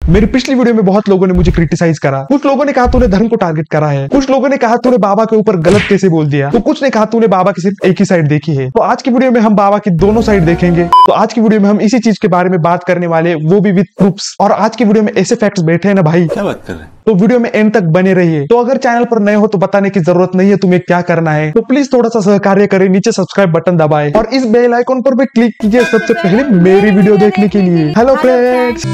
मेरी पिछली वीडियो में बहुत लोगों ने मुझे क्रिटिसाइज करा। कुछ लोगों ने कहा तूने धर्म को टारगेट करा है, कुछ लोगों ने कहा तूने बाबा के ऊपर गलत कैसे बोल दिया, तो कुछ ने कहा तूने बाबा की सिर्फ एक ही साइड देखी है। तो आज की वीडियो में हम बाबा की दोनों साइड देखेंगे। तो आज की वीडियो में हम इसी चीज के बारे में बात करने वाले, वो भी विद प्रूफ्स। और आज की वीडियो में ऐसे फैक्ट्स बैठे हैं ना भाई, क्या बात कर रहे हैं। तो वीडियो में एंड तक बने रहिए। तो अगर चैनल पर नए हो तो बताने की जरूरत नहीं है तुम्हें क्या करना है, तो प्लीज थोड़ा सा सहकार्य करें, नीचे सब्सक्राइब बटन दबाएं और इस बेल आइकॉन पर भी क्लिक कीजिए सबसे पहले मेरी वीडियो देखने के लिए। हेलो फ्रेंड्स,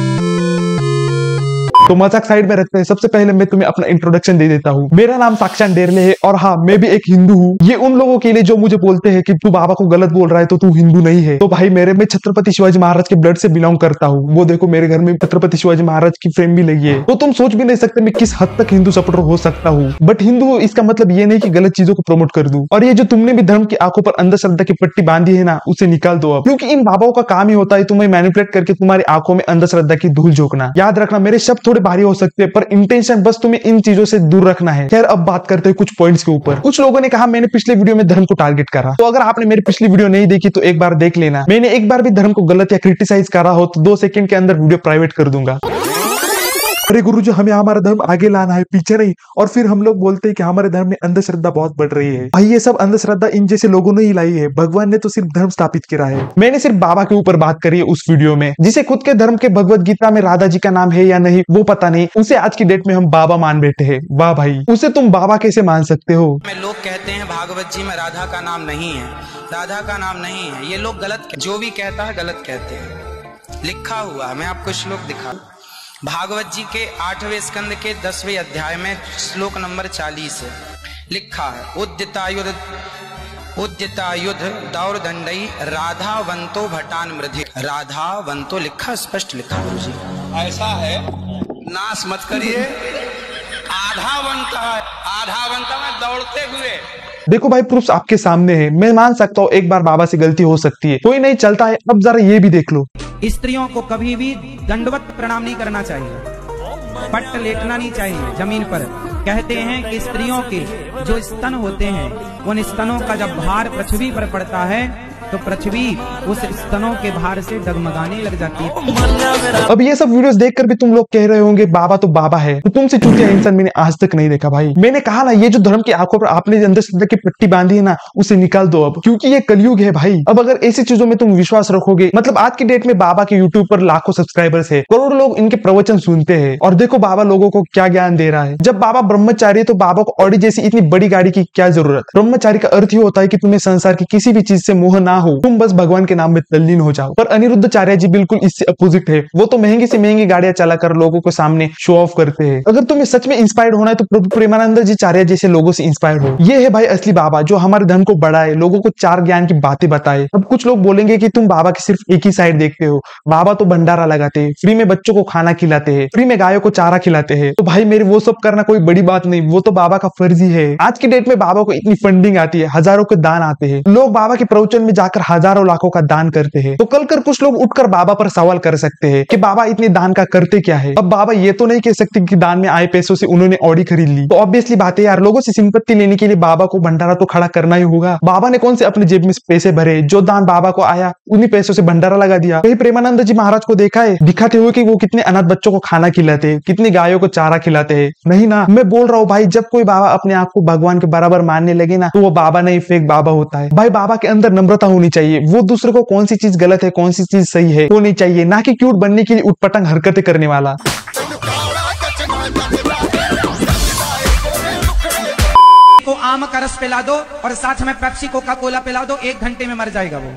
तो मजाक साइड में रखते हैं। सबसे पहले मैं तुम्हें अपना इंट्रोडक्शन दे देता हूँ। मेरा नाम साक्षात डेरले है और हाँ, मैं भी एक हिंदू हूँ। ये उन लोगों के लिए जो मुझे बोलते हैं कि तू बाबा को गलत बोल रहा है तो तू हिंदू नहीं है। तो भाई मैं छत्रपति शिवाजी महाराज के ब्लड से बिलोंग करता हूँ। वो देखो मेरे घर में छत्रपति शिवाजी महाराज की फ्रेम भी लगी है। तो तुम सोच भी नहीं सकते मैं किस हद तक हिंदू सपोर्टर हो सकता हूँ। बट हिंदू इसका मतलब ये नहीं कि गलत चीजों को प्रमोट कर दूं। और ये जो तुमने भी धर्म की आंखों पर अंधश्रद्धा की पट्टी बांधी है ना, उसे निकाल दो अब, क्योंकि इन बाबाओं का काम ही होता है तुम्हें मैनिपुलेट करके तुम्हारी आंखों में अंधश्रद्धा की धूल झोंकना। याद रखना, मेरे शब्द थोड़े भारी हो सकते हैं पर इंटेंशन बस तुम्हें इन चीजों से दूर रखना है। खैर अब बात करते हैं कुछ पॉइंट्स के ऊपर। कुछ लोगों ने कहा मैंने पिछले वीडियो में धर्म को टारगेट करा। तो अगर आपने मेरी पिछली वीडियो नहीं देखी तो एक बार देख लेना। मैंने एक बार भी धर्म को गलत या क्रिटिसाइज करा हो तो 2 सेकंड के अंदर वीडियो प्राइवेट कर दूंगा। अरे गुरुजी, हमें हमारा धर्म आगे लाना है, पीछे नहीं। और फिर हम लोग बोलते हैं कि हमारे धर्म में अंधश्रद्धा बहुत बढ़ रही है। भाई ये सब अंधश्रद्धा इन जैसे लोगों ने ही लाई है, भगवान ने तो सिर्फ धर्म स्थापित किया है। मैंने सिर्फ बाबा के ऊपर बात करी है उस वीडियो में, जिसे खुद के धर्म के भगवत गीता में राधा जी का नाम है या नहीं वो पता नहीं, उसे आज की डेट में हम बाबा मान बैठे हैं। वाह भाई, उसे तुम बाबा कैसे मान सकते हो। लोग कहते हैं भागवत जी में राधा का नाम नहीं है, राधा का नाम नहीं है। ये लोग गलत, जो भी कहता है गलत कहते हैं। लिखा हुआ है, मैं आपको श्लोक दिखा। भागवत जी के 8वें स्कंद के 10वें अध्याय में श्लोक नंबर 40 है, लिखा है उद्यतायुध दौरदंडई राधावंतो भटान मृधि। राधावंतो लिखा, स्पष्ट लिखा है जी। ऐसा है, नाश मत करिए। आधावंत है, आधावंत में दौड़ते हुए। देखो भाई, प्रूफ्स आपके सामने है। मैं मान सकता हूँ एक बार बाबा से गलती हो सकती है, कोई नहीं चलता है। अब जरा ये भी देख लो, स्त्रियों को कभी भी दंडवत प्रणाम नहीं करना चाहिए, पट्ट लेटना नहीं चाहिए जमीन पर। कहते हैं कि स्त्रियों के जो स्तन होते हैं, उन स्तनों का जब भार पृथ्वी पर पड़ता है तो पृथ्वी उस स्तनों के भार से डगमगाने लग जाती है। अब ये सब वीडियोस देखकर भी तुम लोग कह रहे होंगे बाबा तो बाबा है। तो तुमसे चूतिया इंसान मैंने आज तक नहीं देखा भाई। मैंने कहा ना, ये जो धर्म की आंखों पर आपने अंधश्रद्धा की पट्टी बांधी है ना, उसे निकाल दो अब, क्योंकि ये कलयुग है भाई। अब अगर ऐसी चीजों में तुम विश्वास रखोगे, मतलब आज की डेट में बाबा के यूट्यूब पर लाखों सब्सक्राइबर्स है, करोड़ों लोग इनके प्रवचन सुनते हैं। और देखो बाबा लोगों को क्या ज्ञान दे रहा है। जब बाबा ब्रह्मचारी है तो बाबा को ऑडी जैसी इतनी बड़ी गाड़ी की क्या जरूरत। ब्रह्मचारी का अर्थ ही होता है कि तुम्हें संसार की किसी भी चीज से मोह ना हो, तुम बस भगवान के नाम में तल्लीन हो जाओ। पर अनिरुद्धाचार्य जी बिल्कुल इससे अपोजिट है। वो तो महंगी से महंगी गाड़ियां चलाकर लोगों को सामने शो ऑफ करते हैं। अगर तुम्हें सच में इंस्पायर्ड होना है तो प्रभु प्रेमानंद जी चार्य जैसे लोगों से इंस्पायर हो। ये है भाई असली बाबा, जो हमारे धर्म को बढ़ाए, लोगों को 4 ज्ञान की बातें बताए। अब कुछ लोग बोलेंगे कि तुम बाबा की सिर्फ एक ही साइड देखते हो। बाबा तो भंडारा लगाते हैं, फ्री में बच्चों को खाना खिलाते हैं, फ्री में गायों को चारा खिलाते हैं। तो भाई मेरे वो सब करना कोई बड़ी बात नहीं, वो तो बाबा का फर्ज ही है। आज की डेट में बाबा को इतनी फंडिंग आती है, हजारों के दान आते हैं, लोग बाबा के प्रवचन में जाकर हजारों लाखों का दान करते हैं। तो कल कर कुछ लोग उठकर बाबा पर सवाल कर सकते हैं कि बाबा इतने दान का करते क्या है। अब बाबा ये तो नहीं कह सकते कि दान में आए पैसों से उन्होंने ऑडी खरीद ली। तो ऑब्वियसली बात है यार, लोगों से सिंपत्ति लेने के लिए बाबा को भंडारा तो खड़ा करना ही होगा। बाबा ने कौन से अपने जेब में पैसे भरे, जो दान बाबा को आया उन्हीं पैसों से भंडारा लगा दिया। कहीं प्रेमानंद जी महाराज को देखा है दिखाते हुए कि वो कितने अनाथ बच्चों को खाना खिलाते हैं, कितनी गायों को चारा खिलाते हैं? नहीं ना। मैं बोल रहा हूँ भाई, जब कोई बाबा अपने आप को भगवान के बराबर मानने लगे ना, तो वो बाबा नहीं फेक बाबा होता है। भाई बाबा के अंदर नम्रता होनी चाहिए। वो दूसरे को कौन सी चीज गलत है, कौन सी चीज सही है वो नहीं चाहिए, ना कि क्यूट बनने के लिए उटपटांग हरकतें करने वाला। को आम का रस पिला दो और साथ में पेप्सी कोका कोला पिला दो, 1 घंटे में मर जाएगा वो।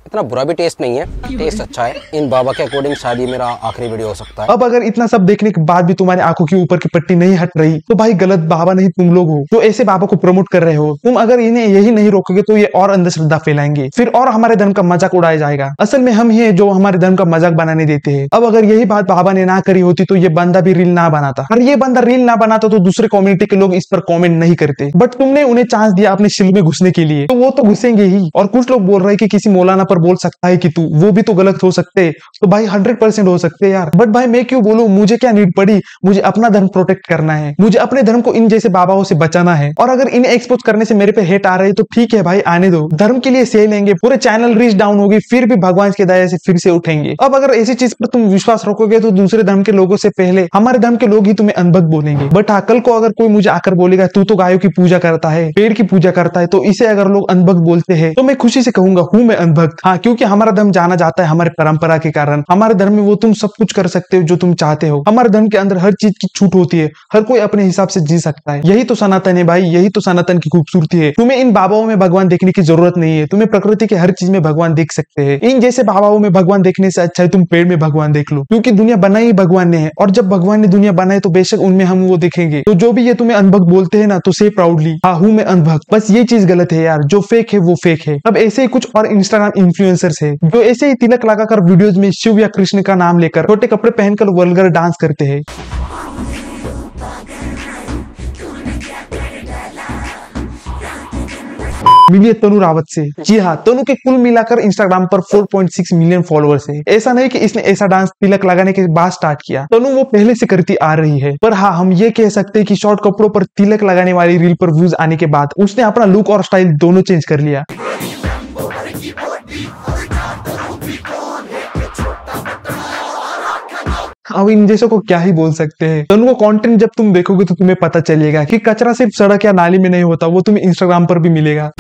इतना बुरा भी टेस्ट नहीं है, टेस्ट अच्छा है। इन बाबा के अकॉर्डिंग शायद ये मेरा आखिरी वीडियो हो सकता है। अब अगर इतना सब देखने के बाद भी तुम्हारी आंखों के ऊपर की पट्टी नहीं हट रही तो भाई गलत बाबा नहीं तुम लोग हो जो ऐसे बाबा को प्रमोट कर रहे हो। तुम अगर इन्हें यही नहीं रोकोगे तो ये और अंधश्रद्धा फैलाएंगे, फिर और हमारे धर्म का मजाक उड़ाया जाएगा। असल में हम ही है जो हमारे धर्म का मजाक बनाने देते हैं। अब अगर यही बात बाबा ने ना करी होती तो ये बंदा भी रील ना बनाता, और ये बंदा रील ना बनाता तो दूसरे कम्युनिटी के लोग इस पर कॉमेंट नहीं करते। बट तुमने उन्हें चांस दिया अपने शिल में घुसने के लिए, तो वो तो घुसेंगे ही। और कुछ लोग बोल रहे हैं कि किसी मौलाना पर पर बोल सकता है कि तू, वो भी तो गलत हो सकते, तो भाई 100% हो सकते यार। बट भाई मैं क्यों बोलूं, मुझे क्या नीड पड़ी, मुझे अपना धर्म प्रोटेक्ट करना है, मुझे अपने धर्म को इन जैसे बाबाओं से बचाना है। और अगर इन्हें एक्सपोज करने से मेरे पे हेट आ रहे हैं तो ठीक है भाई, आने दो, धर्म के लिए सह लेंगे, पूरे चैनल रीच डाउन होगी, फिर भी भगवान के दया से फिर से उठेंगे। अब अगर ऐसी चीज पर तुम विश्वास रखोगे तो दूसरे धर्म के लोगों से पहले हमारे धर्म के लोग ही तुम्हें अनभक्त बोलेंगे। बट हाँ, कल को अगर कोई मुझे आकर बोलेगा तू तो गायों की पूजा करता है, पेड़ की पूजा करता है, तो इसे अगर लोग अनभक्त बोलते हैं तो मैं खुशी से कहूंगा हूं मैं अनभक्त। हाँ, क्योंकि हमारा धर्म जाना जाता है हमारे परंपरा के कारण। हमारे धर्म में वो तुम सब कुछ कर सकते हो जो तुम चाहते हो। हमारे धर्म के अंदर हर चीज की छूट होती है, हर कोई अपने हिसाब से जी सकता है। यही तो सनातन है भाई, यही तो सनातन की खूबसूरती है। तुम्हें इन बाबाओं में भगवान देखने की जरूरत नहीं है, तुम्हें प्रकृति के हर चीज में भगवान देख सकते हैं। इन जैसे बाबाओं में भगवान देखने से अच्छा है तुम पेड़ में भगवान देख लो, क्योंकि दुनिया बनाई ही भगवान ने है, और जब भगवान ने दुनिया बनाई तो बेशक उनमें हम वो देखेंगे। तो जो भी ये तुम्हें अनभक्त बोलते हैं ना, तो से प्राउडली हाँ हूं मैं अनभक्त। बस ये चीज गलत है यार, जो फेक है वो फेक है। अब ऐसे ही कुछ और इंस्टाग्राम इन्फ्लुएंसर्स है जो ऐसे ही तिलक लगाकर वीडियोज में शिव या कृष्ण का नाम लेकर छोटे कपड़े पहनकर वल्गर डांस करते हैं। मिलिए तनु रावत से। जी हाँ, तनु के कुल मिलाकर इंस्टाग्राम पर 4.6 मिलियन फॉलोअर्स है। ऐसा नहीं कि इसने ऐसा डांस तिलक लगाने के बाद स्टार्ट किया, तनु वो पहले से करती आ रही है। पर हाँ, हम ये कह सकते हैं कि शॉर्ट कपड़ों पर तिलक लगाने वाली रील पर व्यूज आने के बाद उसने अपना लुक और स्टाइल दोनों चेंज कर लिया। अब इन जैसों को क्या ही बोल सकते हैं। तनु को कंटेंट जब तुम देखोगे तो तुम्हें पता चलेगा कि कचरा सिर्फ सड़क या नाली में नहीं होता, वो तुम्हें इंस्टाग्राम पर भी मिलेगा।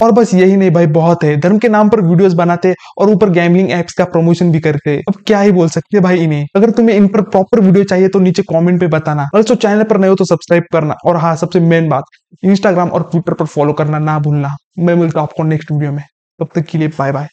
और बस यही नहीं भाई, बहुत है। धर्म के नाम पर वीडियोस बनाते और ऊपर गैम्बलिंग एप्स का प्रमोशन भी करते। अब क्या ही बोल सकते हैं भाई इन्हें। अगर तुम्हें इन पर प्रॉपर वीडियो चाहिए तो नीचे कमेंट पे बताना। और तो चैनल पर नए हो तो सब्सक्राइब करना। और हाँ, सबसे मेन बात, इंस्टाग्राम और ट्विटर पर फॉलो करना ना भूलना। मैं मिलता हूं आपको नेक्स्ट वीडियो में, तब तक के लिए बाय बाय।